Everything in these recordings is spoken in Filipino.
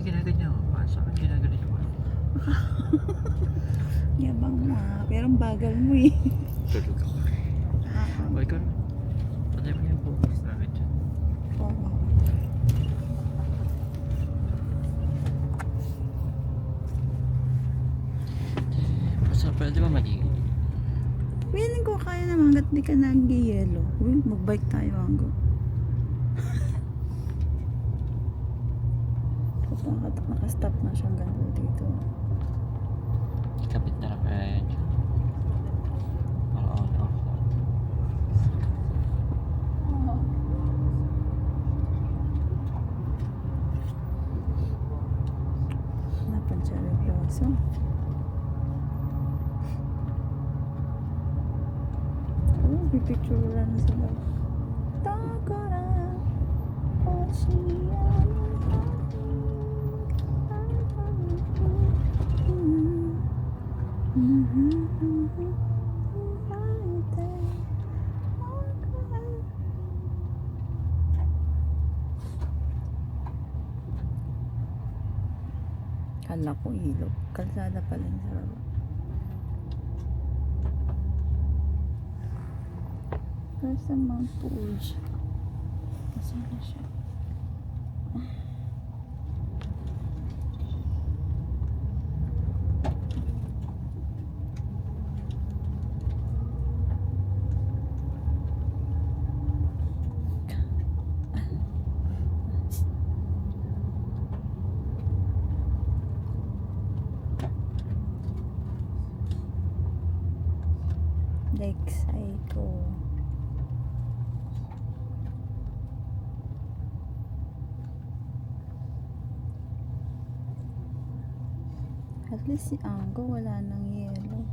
ginaganyan mo pa. Sa akin ginaganyan mo. Yabang mo ha. Pero ang bagal mo eh. Tulog ako. O ikaw naman. Patay mo yung focus namin dyan. Oo. Basta pwede ba maligo? Feeling ko kaya naman hanggat di ka nag-yelo. Uy, mag-bike tayo hanggang. Nakastop na siyang gano'n dito. Ikapit na lang kaya yan dyan. Para on off. Napansyeryoso. Oh, pipicture na sila. Takara, kala ko ilog. Kalsada pala yung sa baba. There's a Mount Pools. Kasi na siya. Lakeside ko. At least si Anggo wala nang yelo.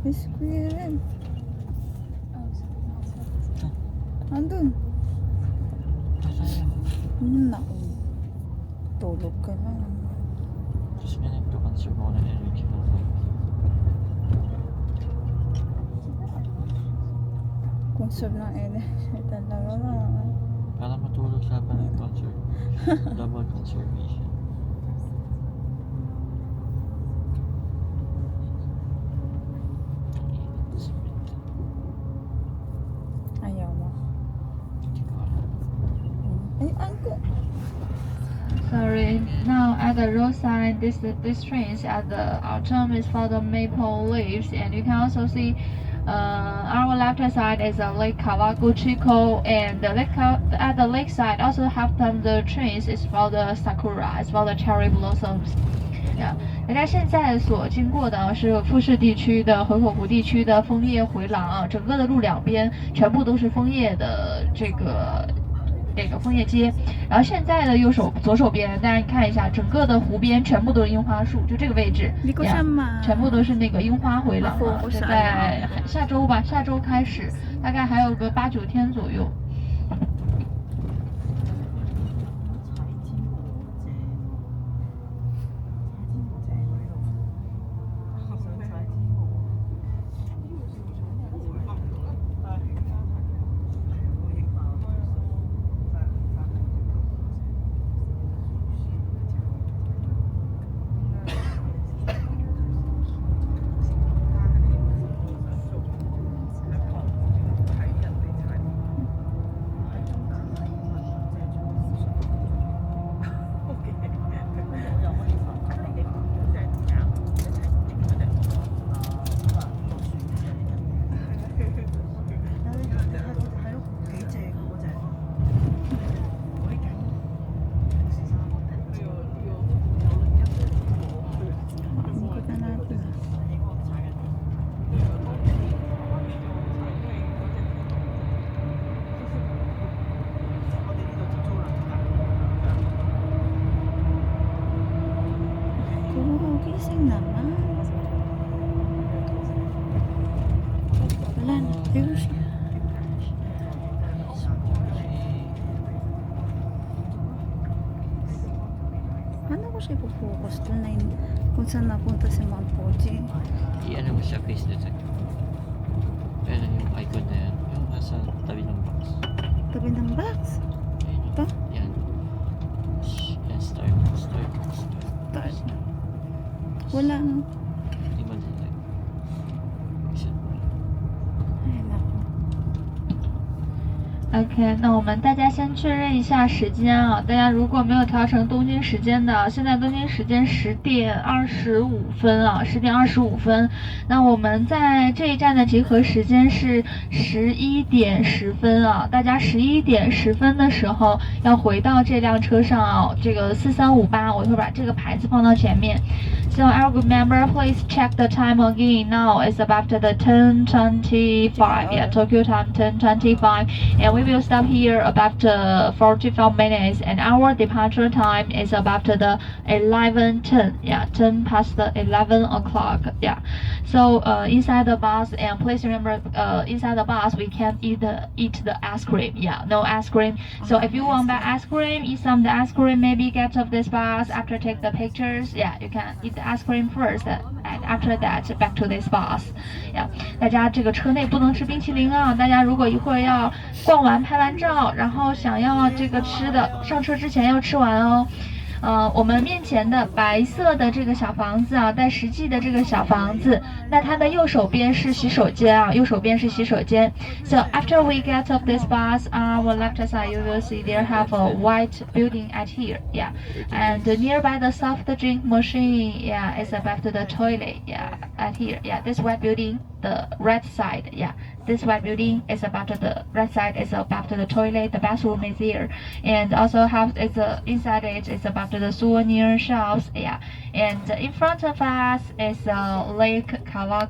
May squirrel. Andun. Naku. Tulog ka na. Just we need to conserve all the energy. Conserve ng energy talaga. Para matulog sa habang nag-conserve. Double conservation. Ayaw mo. Hindi ko alam. Ay, Anggo. Sorry, now at the roadside, this train is at the autumn is for the maple leaves, and you can also see our left side is a Lake Kawaguchiko, and at the lake side also have them the trees is for the sakura, it's for the cherry blossoms. Yeah. 大家现在所经过的是富士地区的河口湖地区的枫叶回廊啊，整个的路两边全部都是枫叶的这个枫叶街，然后现在的左手边，大家看一下，整个的湖边全部都是樱花树，就这个位置，全部都是那个樱花回廊啊。在下周吧，下周开始，大概还有个8、9天左右。siya focus doon na kung saan napunta si Ma'am Poji. I-ano mo siya, face detect. Ayan yung icon na yan. Yung nasa tabi ng box. Tabi ng box. Ayan. Ito? Yan. Yan, start. Start. Wala no. Hindi man detect. Ay, naku. OK，那我们大家先确认一下时间啊。大家如果没有调成东京时间的，现在东京时间10点25分啊，10点25分。那我们在这一站的集合时间是11点10分啊。大家11点10分的时候要回到这辆车上啊，这个4358，我会把这个牌子放到前面。So our group member, please check the time again. Now it's about the 10:25. Yeah, Tokyo time 10:25, and we will stop here about 45 minutes. And our departure time is about the 11:10. Yeah, 10 past the 11 o'clock. Yeah. So inside the bus, and please remember, inside the bus we can't eat the ice cream. Yeah, no ice cream. So if you want buy ice cream, eat some of the ice cream. Maybe get off this bus after take the pictures. Yeah, you can eat the ice cream first, and after that back to this bus. Yeah， 大家这个车内不能吃冰淇淋啊！大家如果一会儿要逛完拍完照，然后想要这个吃的，上车之前要吃完哦。我们面前的白色的这个小房子啊，带实际的这个小房子，那它的右手边是洗手间啊，右手边是洗手间。So after we get off this bus, on our left side you will see there have a white building at here, yeah, and nearby the soft drink machine, yeah, is above the toilet, yeah, at here, yeah, this white building, the right side, yeah. This white building is about the right side is about the toilet. The bathroom is here, and also have it's inside it is about the souvenir shops. Yeah, and in front of us is Lake Kalak.